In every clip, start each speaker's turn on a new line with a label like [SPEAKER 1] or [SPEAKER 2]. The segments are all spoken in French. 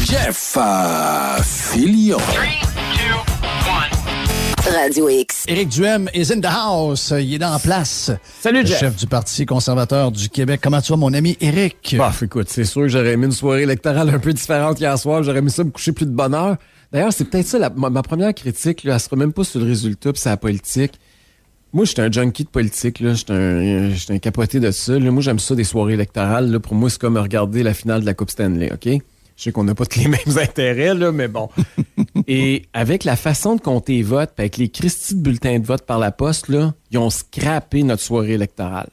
[SPEAKER 1] Jeff Fillion.
[SPEAKER 2] 3, 2, 1.
[SPEAKER 3] Radio X.
[SPEAKER 4] Éric Duhem is in the house. Il est en place.
[SPEAKER 5] Salut,
[SPEAKER 4] le
[SPEAKER 5] Jeff.
[SPEAKER 4] chef du Parti conservateur du Québec. Comment tu vas, mon ami Éric?
[SPEAKER 5] Bah, écoute, c'est sûr que j'aurais aimé une soirée électorale un peu différente hier soir. J'aurais aimé ça me coucher plus de bonne heure. D'ailleurs, c'est peut-être ça, ma première critique, là, elle sera même pas sur le résultat puis sur la politique. Moi, j'étais un junkie de politique, là. J'étais un capoté de ça. Là. Moi, j'aime ça, des soirées électorales. Là. Pour moi, c'est comme regarder la finale de la Coupe Stanley, OK? Je sais qu'on n'a pas tous les mêmes intérêts, là, mais bon. Et avec la façon de compter les votes, avec les cristis de bulletins de vote par la poste, là, ils ont scrappé notre soirée électorale.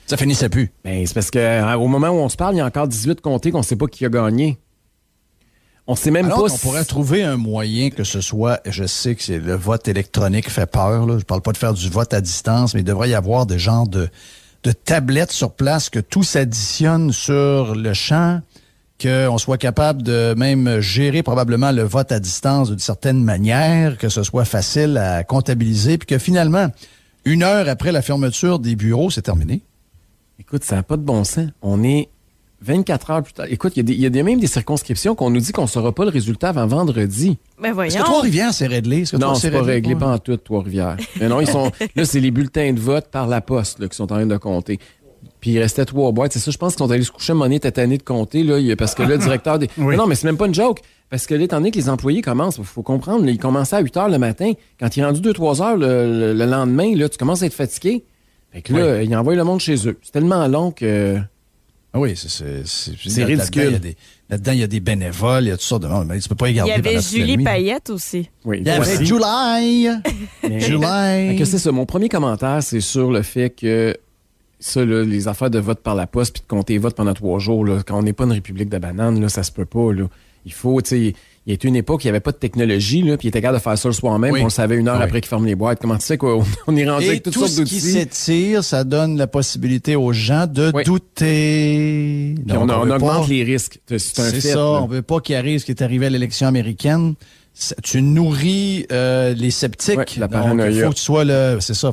[SPEAKER 4] Ça finissait plus.
[SPEAKER 5] Ben, c'est parce qu'au moment où on se parle, il y a encore 18 comtés qu'on ne sait pas qui a gagné. On sait même
[SPEAKER 4] Alors
[SPEAKER 5] pas
[SPEAKER 4] on pourrait trouver un moyen que ce soit, je sais que le vote électronique fait peur, là. Je parle pas de faire du vote à distance, mais il devrait y avoir des genres de tablettes sur place, que tout s'additionne sur le champ, qu'on soit capable de même gérer probablement le vote à distance d'une certaine manière, que ce soit facile à comptabiliser, puis que finalement, 1 heure après la fermeture des bureaux, c'est terminé.
[SPEAKER 5] Écoute, ça n'a pas de bon sens. On est 24 heures plus tard. Écoute, il y a même des circonscriptions qu'on nous dit qu'on ne saura pas le résultat avant vendredi.
[SPEAKER 3] Ben voyons.
[SPEAKER 4] Est-ce que Trois-Rivières, c'est réglé?
[SPEAKER 5] Non, c'est pas réglé, pas en tout, Trois-Rivières. Mais non, là, c'est les bulletins de vote par la poste là, qui sont en train de compter. Puis il restait 3 boîtes. C'est ça, je pense qu'ils sont allés se coucher à un moment donné, tétané de compter, là, parce que là, le directeur des...
[SPEAKER 4] Oui.
[SPEAKER 5] Non, mais c'est même pas une joke. Parce que là, étant donné que les employés commencent, il faut comprendre, là, ils commençaient à 8 heures le matin. Quand il est rendu 2-3 heures le lendemain, là, tu commences à être fatigué. Fait que là, ils envoient le monde chez eux. C'est tellement long que...
[SPEAKER 4] Ah oui, c'est
[SPEAKER 5] ridicule.
[SPEAKER 4] Là-dedans, il y a des bénévoles, il y a toutes sortes de monde, mais tu peux pas y garder.
[SPEAKER 3] Il y avait
[SPEAKER 4] pendant toute la
[SPEAKER 3] Julie
[SPEAKER 4] nuit.
[SPEAKER 3] Payette aussi.
[SPEAKER 5] Oui,
[SPEAKER 4] Il y avait
[SPEAKER 5] aussi.
[SPEAKER 4] July.
[SPEAKER 5] Fait que c'est ça. Mon premier commentaire, c'est sur le fait que ça, là, les affaires de vote par la poste puis de compter les votes pendant 3 jours, là, quand on n'est pas une république de bananes, là, ça se peut pas. Là. Il faut, tu sais, il y a été une époque où il n'y avait pas de technologie, là, puis il était capable de faire ça le soir même,
[SPEAKER 4] Oui.
[SPEAKER 5] puis on le savait 1 heure
[SPEAKER 4] Oui.
[SPEAKER 5] après qu'ils ferment les boîtes. Comment tu sais qu'on on est rendu
[SPEAKER 4] Et
[SPEAKER 5] avec toutes
[SPEAKER 4] tout
[SPEAKER 5] sortes
[SPEAKER 4] ce qui
[SPEAKER 5] d'outils?
[SPEAKER 4] s'étire, ça donne la possibilité aux gens de
[SPEAKER 5] Oui. Puis
[SPEAKER 4] douter.
[SPEAKER 5] on
[SPEAKER 4] veut
[SPEAKER 5] augmente
[SPEAKER 4] pas-
[SPEAKER 5] les risques. C'est un
[SPEAKER 4] C'est
[SPEAKER 5] fait.
[SPEAKER 4] ça,
[SPEAKER 5] là.
[SPEAKER 4] on veut pas qu'il arrive ce qui est arrivé à l'élection américaine. Tu nourris les sceptiques.
[SPEAKER 5] Ouais, la
[SPEAKER 4] Donc,
[SPEAKER 5] paranoïa.
[SPEAKER 4] il faut que tu sois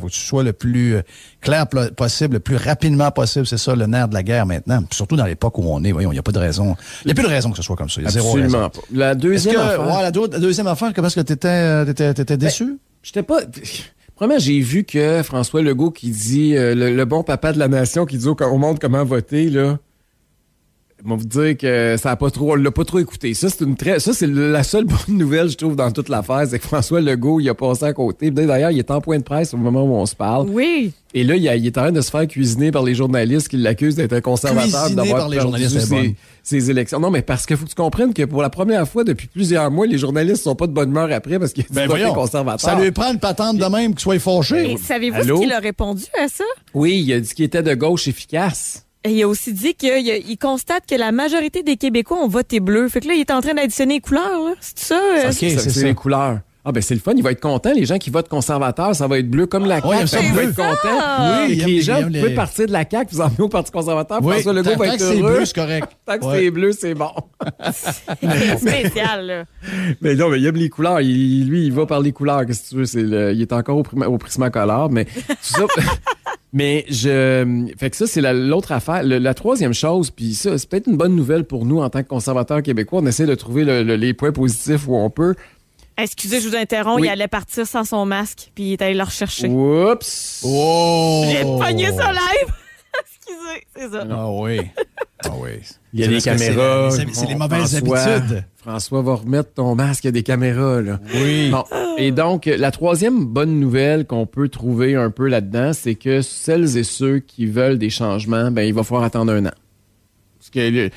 [SPEAKER 4] faut que tu sois le plus clair possible, le plus rapidement possible. C'est ça le nerf de la guerre maintenant. Puis surtout dans l'époque où on est, voyons, il n'y a pas de raison. Il n'y a plus de raison que ce soit comme ça. Il y a zéro raison.
[SPEAKER 5] Absolument pas. La deuxième affaire...
[SPEAKER 4] La deuxième affaire, comment est-ce que t'étais déçu?
[SPEAKER 5] J'étais pas... Premièrement, j'ai vu que François Legault qui dit, le bon papa de la nation qui dit au monde comment voter, là, on va vous dire que ça a pas trop, on l'a pas trop écouté. Ça, c'est la seule bonne nouvelle, je trouve, dans toute l'affaire, c'est que François Legault, il a passé à côté. D'ailleurs, il est en point de presse au moment où on se parle.
[SPEAKER 3] Oui.
[SPEAKER 5] Et là, il est en train de se faire cuisiner par les journalistes qui l'accusent d'être un conservateur,
[SPEAKER 4] Cuisiner
[SPEAKER 5] d'avoir
[SPEAKER 4] par les
[SPEAKER 5] perdu
[SPEAKER 4] journalistes, c'est bon.
[SPEAKER 5] ses élections. Non, mais parce qu'il faut que tu comprennes que pour la première fois depuis plusieurs mois, les journalistes sont pas de bonne humeur après parce qu'il a dit qu'il est conservateur.
[SPEAKER 4] Ça lui prend une patente de même qu'il soit fâché.
[SPEAKER 3] Et savez-vous
[SPEAKER 5] Allô?
[SPEAKER 3] ce qu'il a répondu à ça?
[SPEAKER 5] Oui, il a dit qu'il était de gauche efficace.
[SPEAKER 3] Et il a aussi dit qu'il constate que la majorité des Québécois ont voté bleu. Fait que là, il est en train d'additionner les couleurs, là. C'est ça?
[SPEAKER 4] Ok,
[SPEAKER 5] C'est
[SPEAKER 4] ça.
[SPEAKER 5] les couleurs. Ah ben c'est le fun, il va être content. Les gens qui votent conservateur, ça va être bleu comme la CAQ.
[SPEAKER 4] Ouais,
[SPEAKER 5] Ça
[SPEAKER 4] c'est
[SPEAKER 5] va
[SPEAKER 4] bleu.
[SPEAKER 5] être content.
[SPEAKER 4] Oui, il aime
[SPEAKER 5] les gens,
[SPEAKER 4] les-
[SPEAKER 5] vous pouvez partir de la CAQ, vous emmener au Parti conservateur.
[SPEAKER 4] Oui,
[SPEAKER 5] François Legault va
[SPEAKER 4] tant
[SPEAKER 5] être
[SPEAKER 4] que c'est
[SPEAKER 5] heureux.
[SPEAKER 4] bleu, c'est correct.
[SPEAKER 5] Tant que
[SPEAKER 4] Ouais.
[SPEAKER 5] c'est bleu, c'est bon.
[SPEAKER 3] C'est spécial, là.
[SPEAKER 5] Mais non, mais il aime les couleurs. Lui, il va par les couleurs. Qu'est-ce que tu veux? Il est encore au Prismacolor, mais tout ça. Mais fait que ça, c'est l'autre affaire. La troisième chose, puis ça, c'est peut-être une bonne nouvelle pour nous en tant que conservateurs québécois. On essaie de trouver les points positifs où on peut.
[SPEAKER 3] Excusez, je vous interromps.
[SPEAKER 5] Oui.
[SPEAKER 3] Il allait partir sans son masque, puis il est allé le rechercher.
[SPEAKER 5] Oups!
[SPEAKER 4] Oh!
[SPEAKER 3] J'ai pogné ça live! Excusez, c'est ça.
[SPEAKER 4] Ah oui. Ah oui.
[SPEAKER 5] Il y a
[SPEAKER 4] C'est
[SPEAKER 5] des
[SPEAKER 4] parce que
[SPEAKER 5] caméras.
[SPEAKER 4] C'est les mauvaises
[SPEAKER 5] François,
[SPEAKER 4] habitudes.
[SPEAKER 5] François va remettre ton masque, il y a des caméras, là.
[SPEAKER 4] Oui.
[SPEAKER 5] Bon. Et donc, la troisième bonne nouvelle qu'on peut trouver un peu là-dedans, c'est que celles et ceux qui veulent des changements, ben il va falloir attendre 1 an. Parce que tu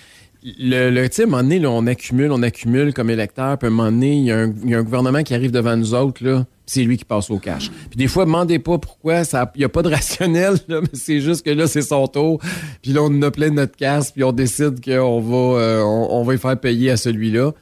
[SPEAKER 5] sais, à un moment donné, là, on accumule comme électeur, puis à un moment donné, il y a un gouvernement qui arrive devant nous autres, là, puis c'est lui qui passe au cash. Puis des fois, demandez pas pourquoi, il n'y a pas de rationnel, là, mais c'est juste que là, c'est son tour, puis là, on en a plein de notre casse, puis on décide qu'on va, on va y faire payer à celui-là.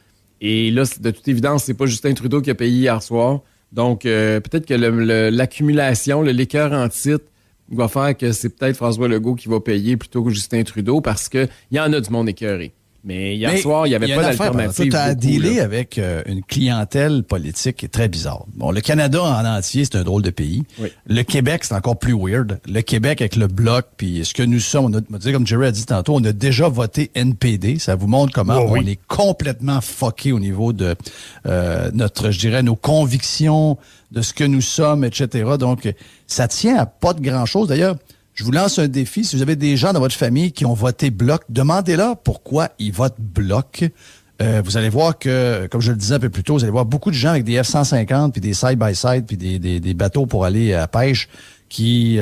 [SPEAKER 5] Et là, de toute évidence, c'est pas Justin Trudeau qui a payé hier soir. Donc, peut-être que l'accumulation, l'écœur en titre, va faire que c'est peut-être François Legault qui va payer plutôt que Justin Trudeau parce qu'il y en a du monde écœuré. Mais hier soir, il n'y avait pas d'alternative.
[SPEAKER 4] Tu as à dealer avec une clientèle politique qui est très bizarre. Bon, le Canada en entier, c'est un drôle de pays.
[SPEAKER 5] Oui.
[SPEAKER 4] Le Québec, c'est encore plus weird. Le Québec avec le Bloc, puis ce que nous sommes, on a dit, comme Jerry a dit tantôt, on a déjà voté NPD. Ça vous montre comment on est complètement fucké au niveau de nos convictions, de ce que nous sommes, etc. Donc, ça tient à pas de grand-chose. D'ailleurs, je vous lance un défi. Si vous avez des gens dans votre famille qui ont voté Bloc, demandez-leur pourquoi ils votent Bloc. Vous allez voir que, comme je le disais un peu plus tôt, vous allez voir beaucoup de gens avec des F-150 puis des side-by-side puis des bateaux pour aller à pêche qui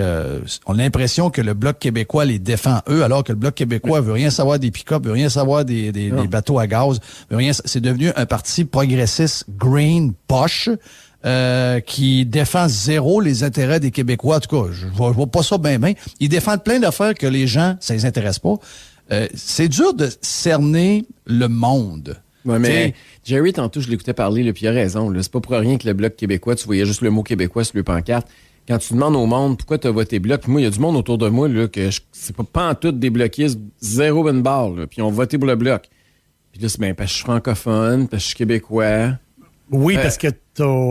[SPEAKER 4] ont l'impression que le Bloc québécois les défend eux, alors que le Bloc québécois veut rien savoir des pick-up, veut rien savoir des bateaux à gaz, veut rien. C'est devenu un parti progressiste green poche. Qui défend zéro les intérêts des Québécois. En tout cas, je vois pas ça bien. Ils défendent plein d'affaires que les gens, ça les intéresse pas. C'est dur de cerner le monde.
[SPEAKER 5] Ouais, mais Jerry, tantôt, je l'écoutais parler, là, puis il a raison. Là, c'est pas pour rien que le Bloc québécois, tu voyais juste le mot québécois sur le pancarte. Quand tu demandes au monde pourquoi tu as voté Bloc, puis moi, il y a du monde autour de moi là, que c'est pas en tout des bloquistes, zéro une barre, là, puis ils ont voté pour le Bloc. Puis là, c'est bien parce que je suis francophone, parce que je suis québécois.
[SPEAKER 2] Oui, parce que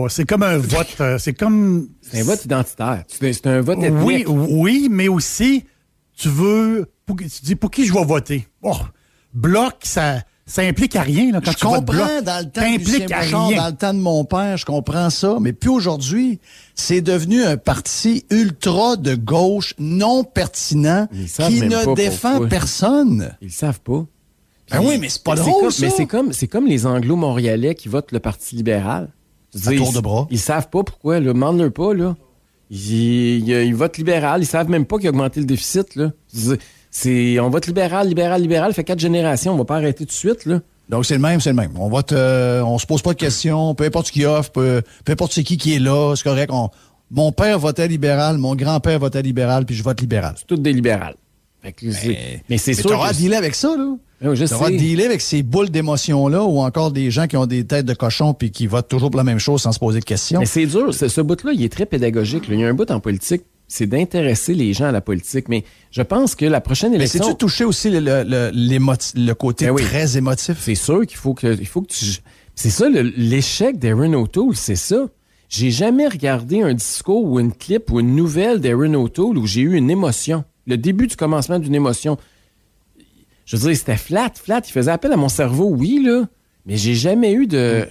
[SPEAKER 2] c'est comme un vote. C'est
[SPEAKER 5] un vote identitaire. C'est un vote ethnique.
[SPEAKER 2] Oui, mais aussi, tu dis pour qui je vais voter. Oh, Bloc, ça implique à rien là, quand tu votes Bloc.
[SPEAKER 4] Dans le temps de Lucien Bouchard, dans le temps de mon père, je comprends ça, mais puis aujourd'hui, c'est devenu un parti ultra de gauche, non pertinent, qui ne défend personne.
[SPEAKER 5] Ils le savent pas.
[SPEAKER 4] Ben oui, mais c'est pas drôle, ça.
[SPEAKER 5] Mais c'est comme les Anglo-Montréalais qui votent le Parti libéral.
[SPEAKER 4] À tour de bras.
[SPEAKER 5] Ils savent pas pourquoi, là. Demande-leur pas, là. Ils votent libéral. Ils savent même pas qu'il a augmenté le déficit, là. On vote libéral. Fait 4 générations. On va pas arrêter tout de suite, là.
[SPEAKER 4] Donc, c'est le même. On vote, on se pose pas de questions. Peu importe ce qu'il offre, peu importe c'est qui est là, c'est correct. Mon père votait libéral, mon grand-père votait libéral, puis je vote libéral.
[SPEAKER 5] C'est tous des libérales. Fait que mais c'est sûr.
[SPEAKER 4] Tu auras à dealer avec ça, là.
[SPEAKER 5] Oui, tu
[SPEAKER 4] auras à dealer avec ces boules d'émotions-là ou encore des gens qui ont des têtes de cochon puis qui votent toujours pour la même chose sans se poser de questions.
[SPEAKER 5] Mais c'est dur. Ce bout-là, il est très pédagogique. Là. Il y a un bout en politique, c'est d'intéresser les gens à la politique. Mais je pense que la prochaine élection...
[SPEAKER 4] Mais c'est-tu toucher aussi le côté très émotif?
[SPEAKER 5] C'est sûr qu'il faut que tu... C'est ça, l'échec d'Erin O'Toole, c'est ça. J'ai jamais regardé un discours ou une clip ou une nouvelle d'Erin O'Toole où j'ai eu une émotion. Le début du commencement d'une émotion. Je veux dire, c'était flat. Il faisait appel à mon cerveau, oui, là. Mais j'ai jamais eu de...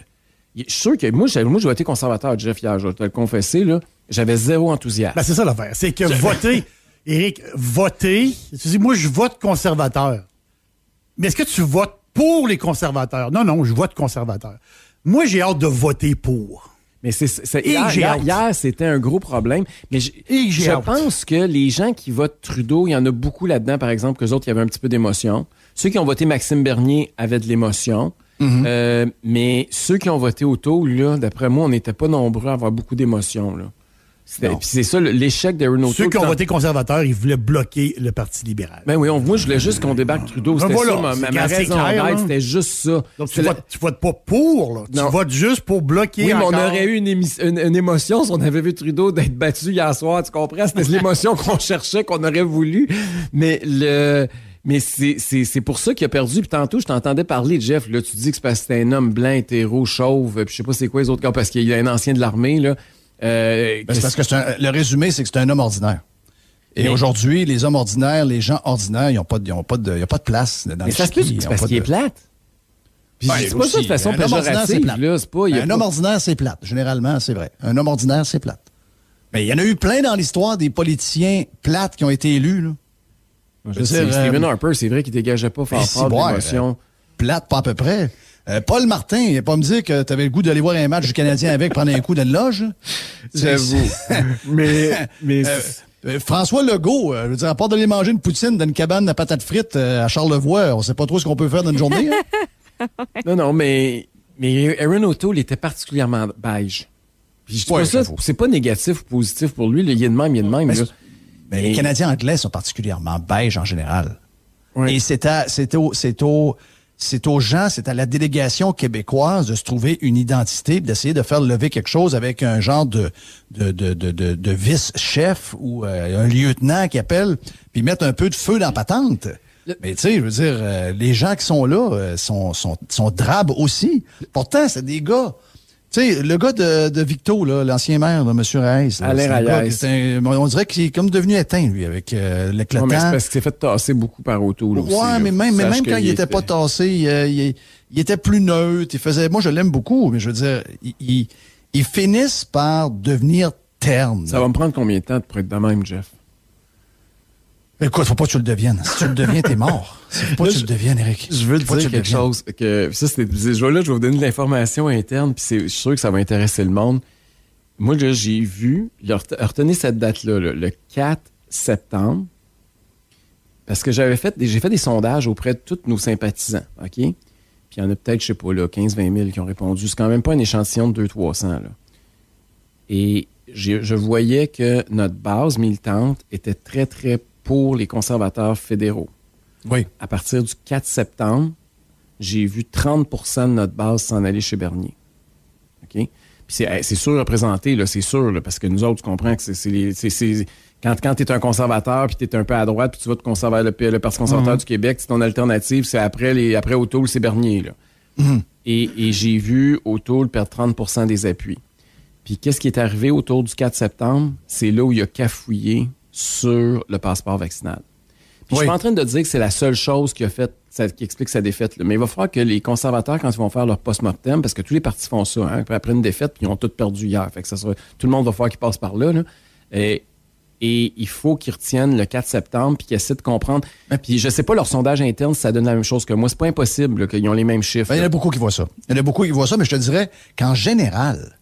[SPEAKER 5] Je suis sûr que moi, j'ai voté conservateur, Jeff, hier, je vais te le confesser, là. J'avais zéro enthousiasme.
[SPEAKER 2] Ben, c'est ça l'affaire. C'est que voter, Éric, tu dis, moi, je vote conservateur. Mais est-ce que tu votes pour les conservateurs? Non, je vote conservateur. Moi, j'ai hâte de voter pour.
[SPEAKER 5] Mais hier, c'était un gros problème. Mais je pense que les gens qui votent Trudeau, il y en a beaucoup là-dedans, par exemple, qu'eux autres, il y avait un petit peu d'émotion. Ceux qui ont voté Maxime Bernier avaient de l'émotion. Mm-hmm. Mais ceux qui ont voté O'Toole, là, d'après moi, on n'était pas nombreux à avoir beaucoup d'émotion, là. Puis c'est ça, l'échec d'Erin O'Toole.
[SPEAKER 2] Ceux qui ont voté conservateur, ils voulaient bloquer le Parti libéral.
[SPEAKER 5] Ben oui, moi, je voulais juste qu'on débarque Trudeau. C'était ça, ma raison d'être, c'était juste ça.
[SPEAKER 2] Donc, tu votes pas pour, là. Tu votes juste pour bloquer.
[SPEAKER 5] Oui, mais on aurait eu une émotion si on avait vu Trudeau d'être battu hier soir, tu comprends? C'était l'émotion qu'on cherchait, qu'on aurait voulu. Mais c'est pour ça qu'il a perdu. Puis tantôt, je t'entendais parler, Jeff, là, tu dis que c'est parce que c'était un homme blanc, hétéro, chauve, puis je sais pas c'est quoi les autres cas, parce qu'il y a un ancien de l'armée, là.
[SPEAKER 4] C'est parce que le résumé, c'est que c'est un homme ordinaire. Et aujourd'hui, les hommes ordinaires, les gens ordinaires, il n'y a pas de place dans le
[SPEAKER 5] chiqui. C'est parce qu'il est plate. Puis c'est pas ça de façon péjorative.
[SPEAKER 4] Un homme ordinaire, c'est plate. Généralement, c'est vrai. Un homme ordinaire, c'est plate. Mais il y en a eu plein dans l'histoire des politiciens plates qui ont été élus, là.
[SPEAKER 5] Stephen Harper, c'est vrai qu'il dégageait pas fort d'émotion.
[SPEAKER 4] Plate, pas à peu près. Paul Martin, il n'a pas me dire que tu avais le goût d'aller voir un match du Canadien avec, prendre un coup dans le loge.
[SPEAKER 5] J'avoue. mais
[SPEAKER 4] François Legault, je veux dire, à part d'aller manger une poutine dans une cabane de patates frites à Charlevoix, on sait pas trop ce qu'on peut faire dans une journée. Hein?
[SPEAKER 5] Non, mais Erin O'Toole était particulièrement beige. Puis je dis pas ça, c'est pas négatif ou positif pour lui. Il est de même.
[SPEAKER 4] Mais les Canadiens anglais sont particulièrement beige en général. Oui. Et c'est aux gens, c'est à la délégation québécoise de se trouver une identité, d'essayer de faire lever quelque chose avec un genre de vice-chef ou un lieutenant qui appelle, puis mettre un peu de feu dans la patente. Mais tu sais, je veux dire, les gens qui sont là sont drabes aussi. Pourtant, c'est des gars. Tu sais, le gars de Victo, là, l'ancien maire, là, M. Reyes.
[SPEAKER 5] Alain Reyes.
[SPEAKER 4] On dirait qu'il est comme devenu éteint, lui, avec l'éclatant.
[SPEAKER 5] Ouais, mais c'est parce qu'il s'est fait tasser beaucoup par O'Toole aussi.
[SPEAKER 4] Ouais, mais même quand il était pas tassé, il était plus neutre. Moi, je l'aime beaucoup, mais je veux dire, ils finissent par devenir ternes.
[SPEAKER 5] Ça va me prendre combien de temps pour être de même, Jeff?
[SPEAKER 4] Écoute, faut pas que tu le deviennes. Si tu le deviens, t'es mort. Faut pas que tu le deviennes, Eric.
[SPEAKER 5] Je veux te dire quelque chose. Je vais vous donner de l'information interne, puis je suis sûr que ça va intéresser le monde. Moi, là, j'ai vu, retenez cette date-là, le 4 septembre, parce que j'ai fait des sondages auprès de tous nos sympathisants, OK? Puis il y en a peut-être, je sais pas, là, 15-20 000 qui ont répondu. C'est quand même pas un échantillon de 200-300, là. Et je voyais que notre base militante était très, très pour les conservateurs fédéraux.
[SPEAKER 4] Oui.
[SPEAKER 5] À partir du 4 septembre, j'ai vu 30 de notre base s'en aller chez Bernier. OK? Puis c'est surreprésenté, là, c'est sûr, là, parce que nous autres, tu comprends que quand tu es un conservateur, puis tu es un peu à droite, puis tu vas te conserver le Parti conservateur du Québec, c'est ton alternative, c'est après O'Toole, c'est Bernier. Là. Et j'ai vu O'Toole perdre 30 des appuis. Puis qu'est-ce qui est arrivé autour du 4 septembre? C'est là où il a cafouillé sur le passeport vaccinal. Puis je suis pas en train de dire que c'est la seule chose qui explique sa défaite. Là. Mais il va falloir que les conservateurs, quand ils vont faire leur post-mortem, parce que tous les partis font ça, hein, après une défaite, puis ils ont tous perdu hier. Fait que tout le monde va falloir qu'ils passent par là. Et il faut qu'ils retiennent le 4 septembre puis qu'ils essaient de comprendre. Puis je sais pas leur sondage interne si ça donne la même chose que moi. C'est pas impossible là, qu'ils ont les mêmes chiffres.
[SPEAKER 4] Il y en a beaucoup qui voient ça. Mais je te dirais qu'en général,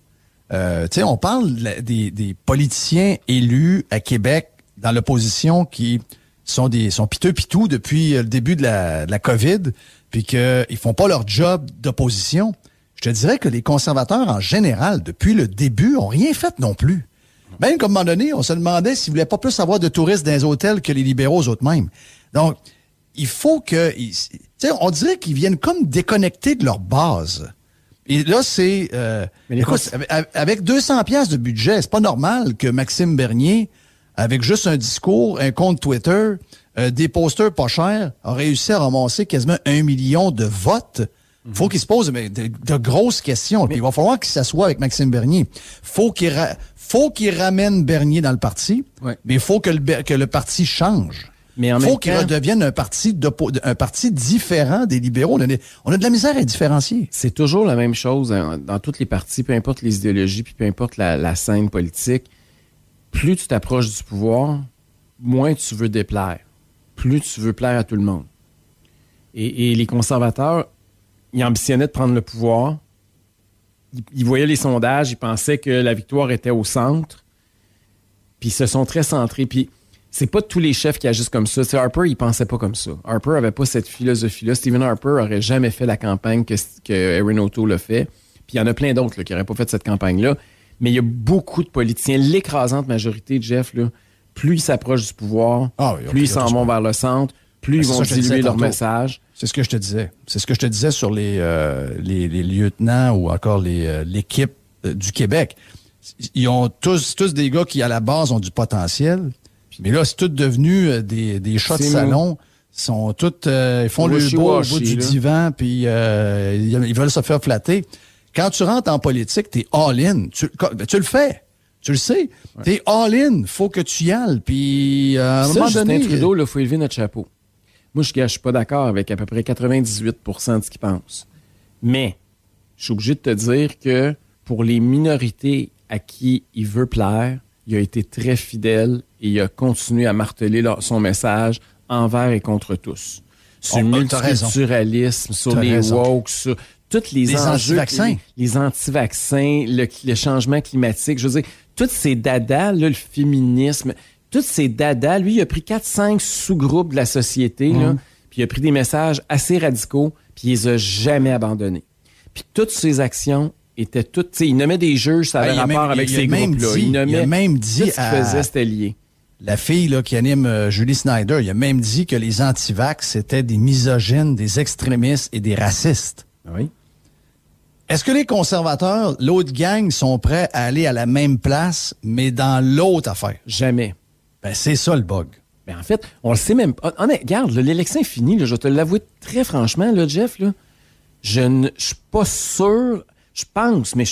[SPEAKER 4] on parle des politiciens élus à Québec dans l'opposition qui sont piteux depuis le début de la COVID, puis qu'ils font pas leur job d'opposition. Je te dirais que les conservateurs, en général, depuis le début, ont rien fait non plus. Même comme à un moment donné, on se demandait s'ils voulaient pas plus avoir de touristes dans les hôtels que les libéraux eux-mêmes. Donc, il faut que... on dirait qu'ils viennent comme déconnectés de leur base. Et là, c'est... écoute, avec 200$ de budget, c'est pas normal que Maxime Bernier, avec juste un discours, un compte Twitter, des posters pas chers, a réussi à ramasser quasiment 1 million de votes. Faut qu'il se pose de grosses questions. Puis il va falloir qu'il s'assoie avec Maxime Bernier. Faut qu'il ramène Bernier dans le parti, mais il faut que le parti change. Il faut qu'il redevienne un parti différent des libéraux. On a de la misère à différencier.
[SPEAKER 5] C'est toujours la même chose dans tous les partis, peu importe les idéologies, puis peu importe la scène politique. Plus tu t'approches du pouvoir, moins tu veux déplaire. Plus tu veux plaire à tout le monde. Et les conservateurs, ils ambitionnaient de prendre le pouvoir. Ils voyaient les sondages, ils pensaient que la victoire était au centre. Puis ils se sont très centrés. Puis c'est pas tous les chefs qui agissent comme ça. T'sais, Harper, il pensait pas comme ça. Harper avait pas cette philosophie-là. Stephen Harper aurait jamais fait la campagne que Erin O'Toole a fait. Puis il y en a plein d'autres qui n'auraient pas fait cette campagne-là. Mais il y a beaucoup de politiciens, l'écrasante majorité, Jeff, là, plus ils s'approchent du pouvoir, plus ils s'en vont vers le centre, plus ils vont diluer leur message.
[SPEAKER 4] C'est ce que je te disais. C'est ce que je te disais sur les lieutenants ou encore l'équipe du Québec. Ils ont tous des gars qui, à la base, ont du potentiel. Mais là, c'est tout devenu des chats de salon. Sont tous, ils font le beau au bout du divan, puis ils veulent se faire flatter. Quand tu rentres en politique, t'es all-in. Tu le fais. Tu le sais. Ouais. T'es all-in. Faut que tu y ailles. Puis, à un moment donné...
[SPEAKER 5] Justin Trudeau, il faut élever notre chapeau. Moi, je suis pas d'accord avec à peu près 98 de ce qu'il pense. Mais, je suis obligé de te dire que pour les minorités à qui il veut plaire, il a été très fidèle et il a continué à marteler son message envers et contre tous. Sur le multiculturalisme, sur les woke, sur... Tous les enjeux, les anti-vaccins, le changement climatique, je veux dire, tous ces dadas, là, le féminisme, tous ces dadas, lui, il a pris 4-5 sous-groupes de la société, là, puis il a pris des messages assez radicaux, puis il les a jamais abandonnés. Puis toutes ces actions étaient toutes, tu sais, il nommait des juges, ça avait rapport avec ces groupes-là. Il a même dit tout ce qu'il faisait, c'était lié.
[SPEAKER 4] La fille là, qui anime Julie Snyder, il a même dit que les anti-vax, c'était des misogynes, des extrémistes et des racistes.
[SPEAKER 5] Oui.
[SPEAKER 4] Est-ce que les conservateurs, l'autre gang, sont prêts à aller à la même place, mais dans l'autre affaire?
[SPEAKER 5] Jamais.
[SPEAKER 4] Ben, c'est ça le bug.
[SPEAKER 5] Ben, en fait, on le sait même pas. Regarde, là, l'élection est finie. Là, je vais te l'avouer très franchement, là, Jeff. Là, je suis pas sûr. Je pense, mais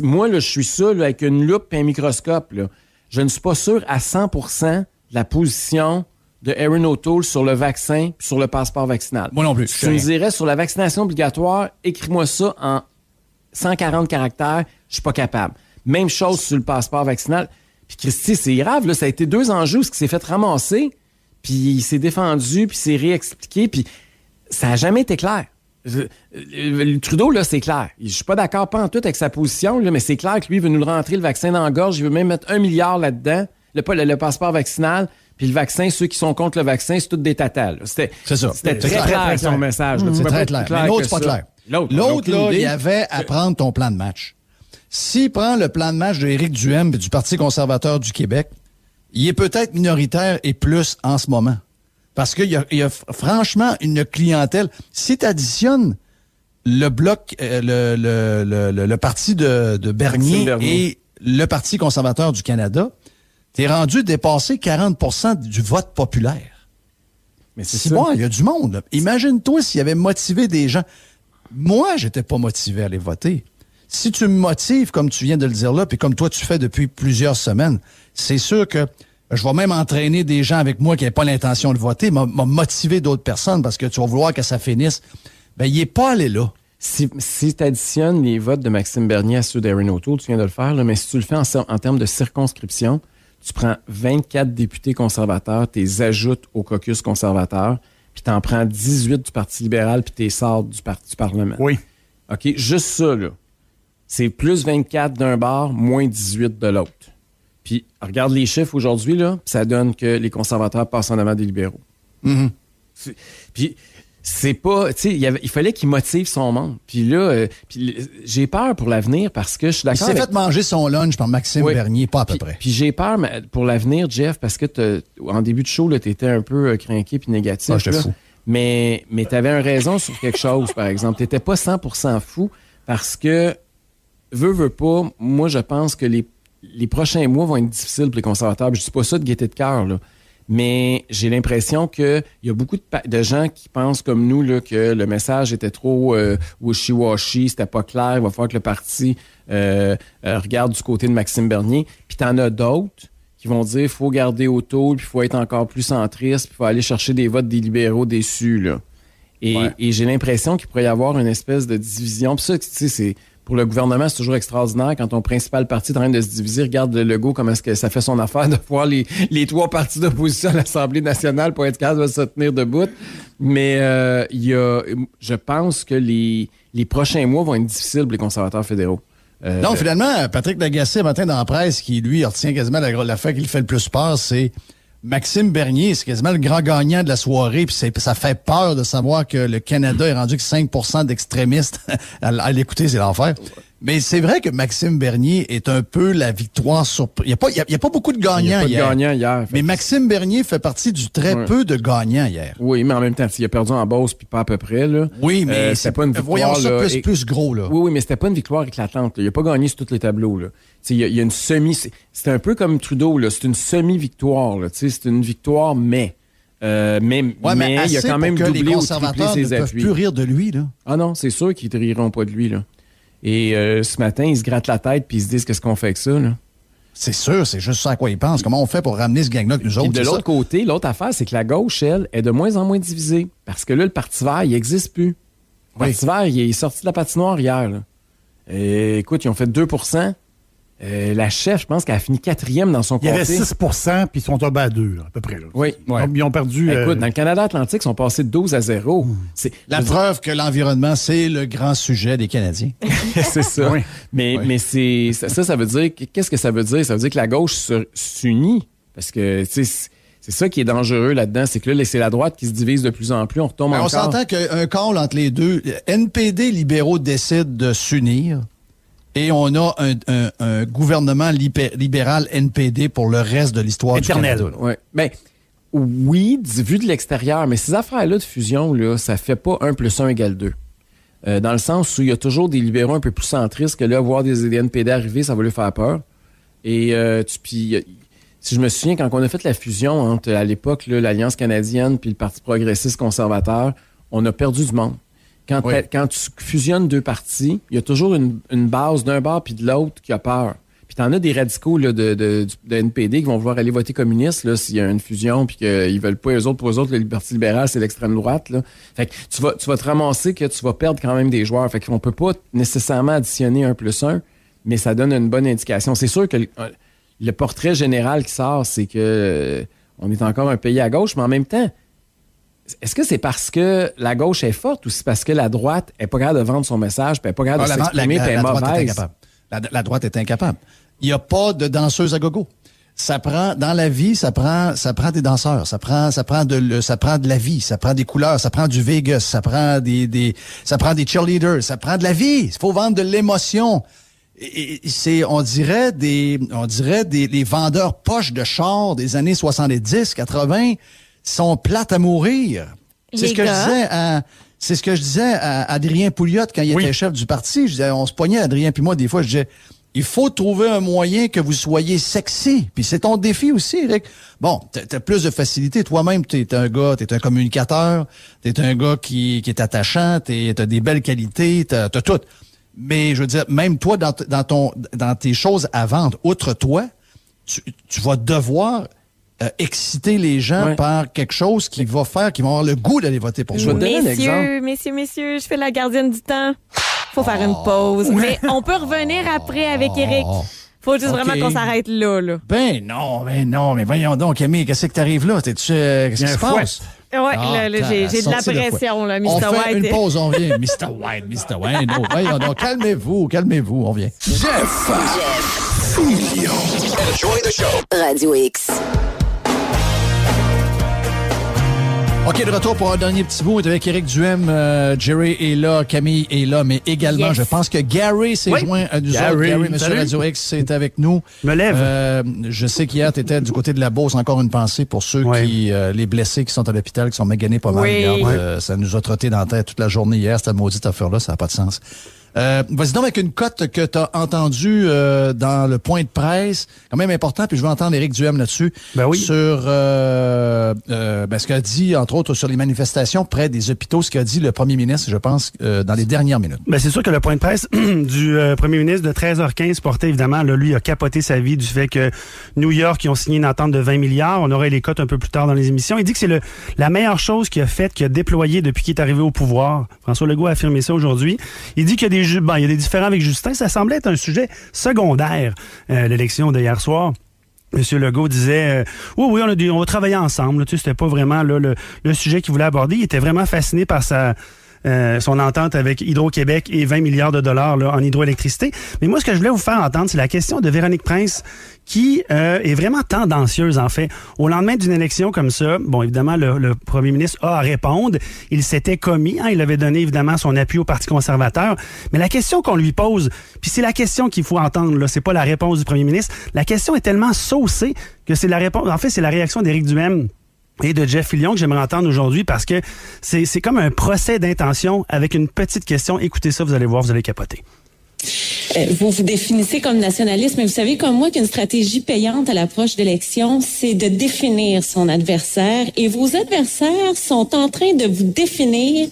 [SPEAKER 5] moi, là, je suis ça là, avec une loupe et un microscope. Là. Je ne suis pas sûr à 100% de la position de Erin O'Toole sur le vaccin et sur le passeport vaccinal.
[SPEAKER 4] Moi non plus.
[SPEAKER 5] Si tu me dirais sur la vaccination obligatoire, écris-moi ça en 140 caractères, je suis pas capable. Même chose sur le passeport vaccinal. Puis Christy, c'est grave, là, ça a été 2 enjeux, ce qui s'est fait ramasser, puis il s'est défendu, puis s'est réexpliqué, puis ça n'a jamais été clair. Le Trudeau, là, c'est clair. Je suis pas d'accord pas en tout avec sa position, là, mais c'est clair que lui, il veut nous le rentrer le vaccin dans la gorge, il veut même mettre 1 milliard là-dedans, le passeport vaccinal, puis le vaccin, ceux qui sont contre le vaccin, c'est tout des tatas. C'était très clair son message.
[SPEAKER 4] C'est très clair. Mais l'autre, c'est pas clair. L'autre, là, il y avait à prendre ton plan de match. S'il prend le plan de match de Éric Duhaime et du Parti conservateur du Québec, il est peut-être minoritaire et plus en ce moment. Parce qu'il y a franchement une clientèle. Si tu additionnes le bloc, le parti de Bernier et le Parti conservateur du Canada, t'es rendu dépasser 40% du vote populaire.
[SPEAKER 5] Mais c'est
[SPEAKER 4] ça.
[SPEAKER 5] bon,
[SPEAKER 4] il y a du monde. Là. Imagine-toi s'il avait motivé des gens. Moi, j'étais pas motivé à aller voter. Si tu me motives, comme tu viens de le dire là, puis comme toi tu fais depuis plusieurs semaines, c'est sûr que je vais même entraîner des gens avec moi qui n'avaient pas l'intention de voter, m'a motivé d'autres personnes parce que tu vas vouloir que ça finisse. Ben, il n'est pas allé là.
[SPEAKER 5] Si tu additionnes les votes de Maxime Bernier à ceux d'Erin O'Toole, tu viens de le faire, là, mais si tu le fais en termes de circonscription, tu prends 24 députés conservateurs, tu les ajoutes au caucus conservateur, puis tu en prends 18 du Parti libéral, puis tu les sors du Parlement.
[SPEAKER 2] Oui.
[SPEAKER 5] OK, juste ça, là. C'est plus 24 d'un bord, moins 18 de l'autre. Puis, regarde les chiffres aujourd'hui, là, ça donne que les conservateurs passent en avant des libéraux.
[SPEAKER 4] Mm-hmm.
[SPEAKER 5] Puis, c'est pas... Tu sais, il fallait qu'il motive son monde. Puis là, j'ai peur pour l'avenir parce que je suis d'accord
[SPEAKER 4] Il s'est fait manger son lunch par Maxime Bernier, pas à peu près.
[SPEAKER 5] Puis j'ai peur pour l'avenir, Jeff, parce que en début de show, tu étais un peu crinqué puis négatif.
[SPEAKER 4] Ah, j'étais fou.
[SPEAKER 5] Mais tu avais une raison sur quelque chose, par exemple. Tu n'étais pas 100% fou parce que, veux pas, moi, je pense que les prochains mois vont être difficiles pour les conservateurs. Je dis pas ça de gaieté de cœur, là. Mais j'ai l'impression qu'il y a beaucoup de gens qui pensent comme nous là, que le message était trop wishy-washy, c'était pas clair, il va falloir que le parti regarde du côté de Maxime Bernier. Puis t'en as d'autres qui vont dire qu'il faut garder O'Toole, puis il faut être encore plus centriste, puis il faut aller chercher des votes des libéraux déçus. Là. Et j'ai l'impression qu'il pourrait y avoir une espèce de division. Puis ça, tu sais, c'est... Pour le gouvernement, c'est toujours extraordinaire quand ton principal parti est en train de se diviser. Regarde le Legault, comment est-ce que ça fait son affaire de voir les 3 partis d'opposition à l'Assemblée nationale pour être capable de se tenir debout. Mais je pense que les prochains mois vont être difficiles pour les conservateurs fédéraux.
[SPEAKER 4] Donc, finalement, Patrick Lagacé, matin dans la presse, qui, lui, retient quasiment la fait qui lui fait le plus peur, c'est Maxime Bernier. C'est quasiment le grand gagnant de la soirée. Puis ça fait peur de savoir que le Canada est rendu que 5% d'extrémistes. À l'écouter, c'est l'enfer. Mais c'est vrai que Maxime Bernier est un peu la victoire sur... Il n'y a pas beaucoup de gagnants hier.
[SPEAKER 5] Il n'y a pas de gagnants hier.
[SPEAKER 4] Mais Maxime Bernier fait partie du très peu de gagnants hier.
[SPEAKER 5] Oui, mais en même temps, il a perdu en Beauce, puis pas à peu près. Là.
[SPEAKER 4] Oui, mais
[SPEAKER 5] c'était pas une victoire...
[SPEAKER 4] Voyons ça
[SPEAKER 5] là,
[SPEAKER 4] plus gros. Là.
[SPEAKER 5] Oui, mais c'était pas une victoire éclatante. Là. Il n'a pas gagné sur tous les tableaux. Là. Il y a une semi... C'est un peu comme Trudeau. Là. C'est une semi-victoire. Là. C'est une victoire, mais il a quand même doublé ou triplé ses appuis. Les conservateurs ne peuvent plus rire de lui. Là. Ah non, c'est sûr qu'ils ne riront pas de lui. Là. Et ce matin, ils se grattent la tête puis ils se disent qu'est-ce qu'on fait avec ça. Là.
[SPEAKER 4] C'est sûr, c'est juste ça à quoi ils pensent. Comment on fait pour ramener ce gang-là que nous autres?
[SPEAKER 5] Et de l'autre côté, l'autre affaire, c'est que la gauche, elle, est de moins en moins divisée. Parce que là, le Parti vert, il n'existe plus. Le Parti vert, il est sorti de la patinoire hier. Là. Écoute, ils ont fait 2%. La chef, je pense qu'elle a fini 4e dans son comté.
[SPEAKER 2] Il y avait 6%, puis ils sont tombés à 2, à peu près. Là.
[SPEAKER 5] Oui.
[SPEAKER 2] Ils ont perdu...
[SPEAKER 5] Écoute, dans le Canada-Atlantique, ils sont passés de 12-0. C'est
[SPEAKER 4] la preuve que l'environnement, c'est le grand sujet des Canadiens.
[SPEAKER 5] C'est ça.
[SPEAKER 2] Oui.
[SPEAKER 5] Mais c'est, ça veut dire... Qu'est-ce que ça veut dire? Ça veut dire que la gauche s'unit. Parce que, tu sais... C'est ça qui est dangereux là-dedans, c'est que là, c'est la droite qui se divise de plus en plus. On retombe encore...
[SPEAKER 4] On s'entend qu'un call entre les deux... NPD libéraux décident de s'unir... Et on a un gouvernement libéral NPD pour le reste de l'histoire du Canada.
[SPEAKER 5] Ouais. Ben, oui, vu de l'extérieur, mais ces affaires-là de fusion, là, ça fait pas 1 + 1 = 2. Dans le sens où il y a toujours des libéraux un peu plus centristes que là, voir des NPD arriver, ça va lui faire peur. Et puis si je me souviens, quand on a fait la fusion entre, à l'époque, là, l'Alliance canadienne puis le Parti progressiste conservateur, on a perdu du monde. Quand tu fusionnes deux partis, il y a toujours une base d'un bord puis de l'autre qui a peur. Puis t'en as des radicaux là, de NPD qui vont vouloir aller voter communiste là, s'il y a une fusion puis qu'ils veulent pas eux autres. Pour eux autres, le Parti libéral, c'est l'extrême droite. Là. Fait que tu vas te ramasser que tu vas perdre quand même des joueurs. Fait qu'on peut pas nécessairement additionner 1+1, mais ça donne une bonne indication. C'est sûr que le portrait général qui sort, c'est que on est encore un pays à gauche, mais en même temps, est-ce que c'est parce que la gauche est forte ou c'est parce que la droite n'est pas capable de vendre son message, puis elle n'est pas capable de s'exprimer, puis elle est mauvaise?
[SPEAKER 4] La droite est incapable. Il n'y a pas de danseuse à gogo. Ça prend, dans la vie, ça prend des danseurs, ça prend de la vie, ça prend des couleurs, ça prend du Vegas, ça prend ça prend des cheerleaders, ça prend de la vie. Il faut vendre de l'émotion. Et on dirait les vendeurs poches de chars des années 70, 80 sont plates à mourir. C'est ce que je disais à Adrien Pouliot quand il était chef du parti. Je disais, on se poignait, Adrien puis moi, des fois, je disais, il faut trouver un moyen que vous soyez sexy. Puis c'est ton défi aussi, Eric. Bon, t'as plus de facilité. Toi-même, t'es un communicateur, t'es un gars qui est attachant, t'as des belles qualités, t'as tout. Mais je veux dire, même toi, dans tes choses à vendre, outre toi, tu vas devoir exciter les gens par quelque chose qui va faire qu'ils vont avoir le goût d'aller voter pour toi.
[SPEAKER 3] Messieurs, je fais la gardienne du temps. Faut faire une pause. Mais on peut revenir après avec Eric. Faut juste vraiment qu'on s'arrête là.
[SPEAKER 4] Ben non, mais voyons donc, Camille, qu'est-ce que t'arrives là? Qu'est-ce qui se passe?
[SPEAKER 3] Ouais, j'ai de la pression, là, Mr. White.
[SPEAKER 4] On fait une pause, on vient. Mr. White, non, voyons donc, calmez-vous, on vient.
[SPEAKER 1] Jeff Fillion.
[SPEAKER 6] Enjoy the show. Radio X.
[SPEAKER 4] OK, de retour pour un dernier petit bout avec Éric Duhem. Jerry est là, Camille est là, mais également, je pense que Gary s'est joint à nous autres. Gary, Monsieur Radio X, est avec nous.
[SPEAKER 7] Me lève.
[SPEAKER 4] Je sais qu'hier, tu étais du côté de la Beauce. Encore une pensée pour ceux les blessés qui sont à l'hôpital, qui sont maganés pas mal. Regarde, ça nous a trotté dans la tête toute la journée hier, cette maudite affaire-là. Ça n'a pas de sens. Vas-y donc avec une cote que tu as entendue dans le point de presse, quand même important, puis je veux entendre Éric Duhem là-dessus, sur ce qu'a dit, entre autres, sur les manifestations près des hôpitaux, ce qu'a dit le premier ministre, je pense, dans les dernières minutes.
[SPEAKER 7] Ben c'est sûr que le point de presse du premier ministre de 13h15 portait évidemment, là, lui a capoté sa vie du fait que New York, ils ont signé une entente de 20 milliards, on aurait les cotes un peu plus tard dans les émissions. Il dit que c'est la meilleure chose qu'il a déployé depuis qu'il est arrivé au pouvoir. François Legault a affirmé ça aujourd'hui. Il dit qu'il y a des différends avec Justin. Ça semblait être un sujet secondaire, l'élection de hier soir. M. Legault disait oui, on va travailler ensemble. Tu sais, c'était pas vraiment là, le sujet qu'il voulait aborder. Il était vraiment fasciné par son entente avec Hydro-Québec et 20 milliards de dollars là, en hydroélectricité. Mais moi, ce que je voulais vous faire entendre, c'est la question de Véronique Prince qui est vraiment tendancieuse, en fait. Au lendemain d'une élection comme ça, bon, évidemment, le premier ministre a à répondre. Il s'était commis, il avait donné, évidemment, son appui au Parti conservateur. Mais la question qu'on lui pose, puis c'est la question qu'il faut entendre, là, c'est pas la réponse du premier ministre. La question est tellement saucée que c'est la réponse. En fait, c'est la réaction d'Éric Duhem et de Jeff Fillion que j'aimerais entendre aujourd'hui parce que c'est comme un procès d'intention avec une petite question. Écoutez ça, vous allez voir, vous allez capoter.
[SPEAKER 8] Vous vous définissez comme nationaliste, mais vous savez comme moi qu'une stratégie payante à l'approche d'élections, c'est de définir son adversaire. Et vos adversaires sont en train de vous définir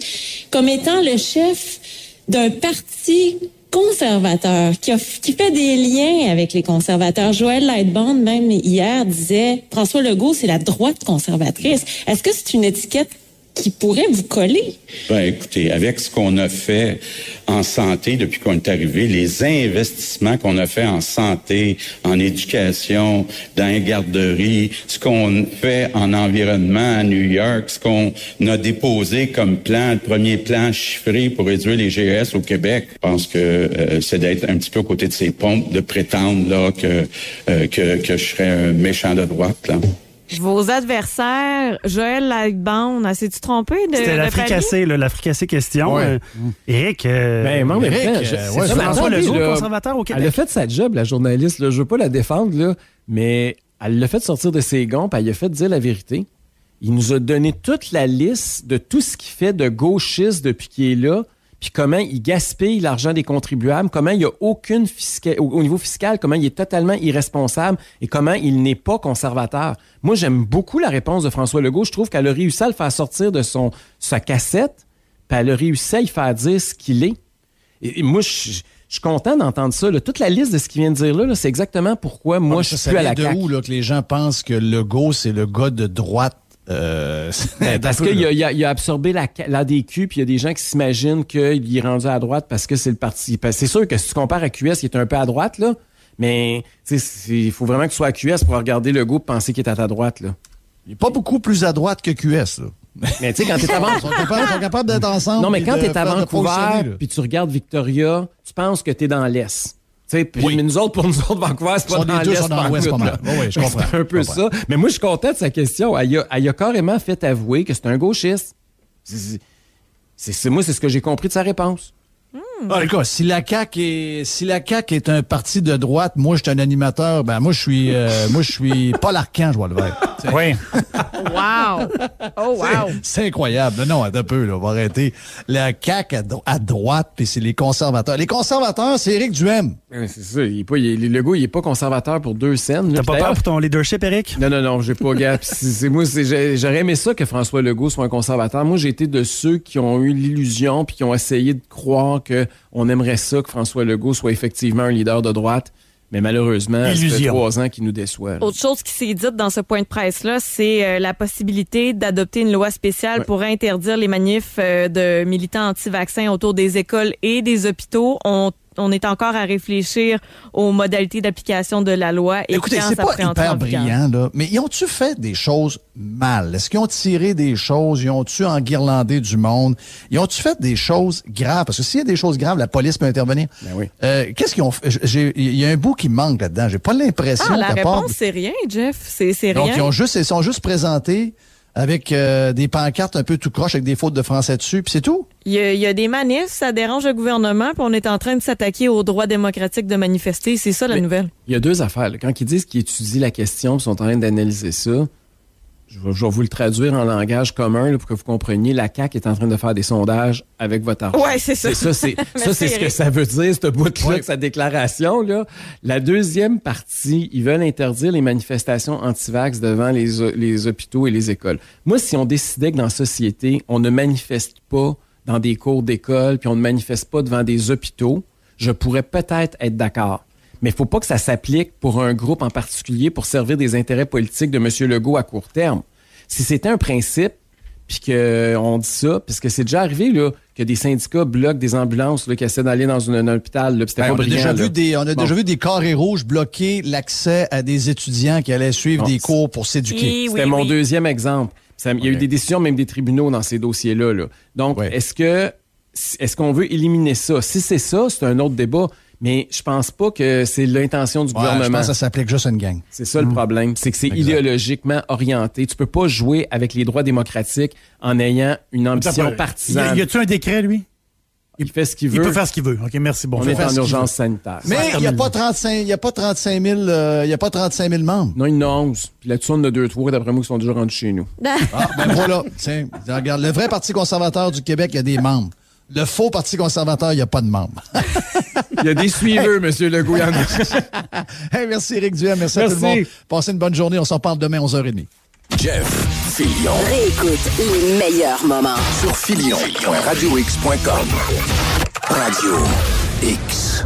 [SPEAKER 8] comme étant le chef d'un parti conservateur qui fait des liens avec les conservateurs. Joël Lightbond, même hier, disait François Legault, c'est la droite conservatrice. Est-ce que c'est une étiquette qui pourrait vous coller?
[SPEAKER 9] Ben, écoutez, avec ce qu'on a fait en santé depuis qu'on est arrivé, les investissements qu'on a fait en santé, en éducation, dans les garderies, ce qu'on fait en environnement à New York, ce qu'on a déposé comme plan, le premier plan chiffré pour réduire les GES au Québec, je pense que c'est d'être un petit peu aux côtés de ces pompes, de prétendre là que je serais un méchant de droite, là.
[SPEAKER 3] Vos adversaires, Joël Lightbond, s'est-tu trompé de
[SPEAKER 7] C'était la fricassée question.
[SPEAKER 3] Ouais.
[SPEAKER 7] Éric,
[SPEAKER 5] François
[SPEAKER 7] Legault, conservateur au Québec.
[SPEAKER 5] Elle a fait sa job, la journaliste. Là, je veux pas la défendre, là, mais elle l'a fait sortir de ses gonds, puis elle a fait dire la vérité. Il nous a donné toute la liste de tout ce qu'il fait de gauchiste depuis qu'il est là. puis comment il gaspille l'argent des contribuables, comment il n'y a aucune au niveau fiscal, comment il est totalement irresponsable et comment il n'est pas conservateur. Moi, j'aime beaucoup la réponse de François Legault. Je trouve qu'elle a réussi à le faire sortir de sa cassette, puis elle a réussi à y faire dire ce qu'il est. Et moi, je suis content d'entendre ça. Là. Toute la liste de ce qu'il vient de dire là, c'est exactement pourquoi moi, je suis plus à la CAQ.
[SPEAKER 4] Ça vient de où là, que les gens pensent que Legault, c'est le gars de droite?
[SPEAKER 5] Parce qu'il a absorbé l'ADQ, puis il y a des gens qui s'imaginent qu'il est rendu à droite parce que c'est le parti. C'est sûr que si tu compares à QS, il est un peu à droite, là, mais il faut vraiment que tu sois à QS pour regarder Legault et penser qu'il est à ta droite. Là.
[SPEAKER 4] Il n'est pas beaucoup plus à droite que QS. Là.
[SPEAKER 5] Mais tu sais, quand t'es à Vancouver...
[SPEAKER 4] Ils sont capables d'être ensemble.
[SPEAKER 5] Non, mais quand t'es à Vancouver, puis tu regardes Victoria, tu penses que t'es dans l'Est. Oui. Mais pour nous autres, Vancouver, c'est pas dans l'Est.
[SPEAKER 4] Sont dans l'Ouest pas mal. Oui, je comprends.
[SPEAKER 5] C'est un peu ça. Mais moi, je suis content de sa question. Elle a carrément fait avouer que c'est un gauchiste. Moi, c'est ce que j'ai compris de sa réponse.
[SPEAKER 4] Écoute, si la CAQ est un parti de droite, moi, je suis un animateur, moi, je suis Paul Arcand, je vois le vert.
[SPEAKER 2] Oui.
[SPEAKER 3] Wow! Oh, wow!
[SPEAKER 4] C'est incroyable. Non, attends un peu, là, on va arrêter. La CAQ à droite, puis c'est les conservateurs. Les conservateurs, c'est Éric Duhaime.
[SPEAKER 5] C'est ça. Le gars, il est pas conservateur pour 2 scènes.
[SPEAKER 7] T'as pas peur pour ton leadership, Éric?
[SPEAKER 5] Non, j'ai pas gap. J'aurais aimé ça que François Legault soit un conservateur. Moi, j'ai été de ceux qui ont eu l'illusion puis qui ont essayé de croire qu'on aimerait ça que François Legault soit effectivement un leader de droite. Mais malheureusement, ça fait 3 ans qu'il nous déçoit. Là.
[SPEAKER 3] Autre chose qui s'est dite dans ce point de presse-là, c'est la possibilité d'adopter une loi spéciale pour interdire les manifs de militants anti-vaccins autour des écoles et des hôpitaux. On est encore à réfléchir aux modalités d'application de la loi. Et
[SPEAKER 4] écoutez, c'est pas hyper brillant, là, mais ils ont-tu fait des choses mal? Est-ce qu'ils ont tiré des choses? Ils ont-tu enguirlandé du monde? Ils ont-tu fait des choses graves? Parce que s'il y a des choses graves, la police peut intervenir.
[SPEAKER 5] Ben oui.
[SPEAKER 4] Qu'est-ce qu'ils ont fait? Il y a un bout qui me manque là-dedans. J'ai pas l'impression
[SPEAKER 3] la réponse, c'est rien, Jeff. C'est rien.
[SPEAKER 4] Donc, ils sont juste présentés avec des pancartes un peu tout croche avec des fautes de français dessus, puis c'est tout?
[SPEAKER 3] Il y a des manifs, ça dérange le gouvernement, puis on est en train de s'attaquer aux droits démocratiques de manifester. C'est ça, la nouvelle.
[SPEAKER 5] Il y a 2 affaires. Là. Quand ils disent qu'ils étudient la question, ils sont en train d'analyser ça, je vais vous le traduire en langage commun là, pour que vous compreniez. La CAQ est en train de faire des sondages avec votre argent.
[SPEAKER 3] Oui, c'est ça.
[SPEAKER 5] C'est ce que ça veut dire, ce bout-là, de sa déclaration. Là. La deuxième partie, ils veulent interdire les manifestations anti-vax devant les hôpitaux et les écoles. Moi, si on décidait que dans la société, on ne manifeste pas dans des cours d'école, puis on ne manifeste pas devant des hôpitaux, je pourrais peut-être être d'accord. Mais il ne faut pas que ça s'applique pour un groupe en particulier pour servir des intérêts politiques de M. Legault à court terme. Si c'était un principe, puis qu'on dit ça, parce que c'est déjà arrivé là, que des syndicats bloquent des ambulances là, qui essaient d'aller dans un hôpital, là, c'était pas brillant.
[SPEAKER 4] On a déjà vu des carrés rouges bloquer l'accès à des étudiants qui allaient suivre des cours pour s'éduquer.
[SPEAKER 5] C'était mon deuxième exemple. Il y a eu des décisions, même des tribunaux dans ces dossiers-là. Là. Donc, est-ce qu'on veut éliminer ça? Si c'est ça, c'est un autre débat. Mais je pense pas que c'est l'intention du gouvernement. Je
[SPEAKER 4] pense que ça s'applique juste à une gang.
[SPEAKER 5] C'est ça le problème. C'est que c'est idéologiquement orienté. Tu peux pas jouer avec les droits démocratiques en ayant une ambition partisane.
[SPEAKER 2] Y a-tu un décret, lui?
[SPEAKER 5] Il fait ce qu'il veut.
[SPEAKER 2] Il peut faire ce qu'il veut. OK, merci. Bon,
[SPEAKER 5] on est en urgence sanitaire.
[SPEAKER 4] Mais il n'y a pas 35 000 membres.
[SPEAKER 5] Non, il y en a 11. Puis là-dessus, on en a 2-3, d'après moi, qui sont déjà rendus chez nous.
[SPEAKER 4] Voilà. Tiens, regarde, le vrai Parti conservateur du Québec, il y a des membres. Le faux Parti conservateur, il n'y a pas de membres.
[SPEAKER 5] Il y a des suiveurs, M. Legault.
[SPEAKER 4] Hey, merci, Éric Duhaime. Merci à tout le monde. Passez une bonne journée. On s'en parle demain, 11h30.
[SPEAKER 1] Jeff Fillion.
[SPEAKER 6] Réécoute les meilleurs moments
[SPEAKER 1] sur fillion.radiox.com. Radio X.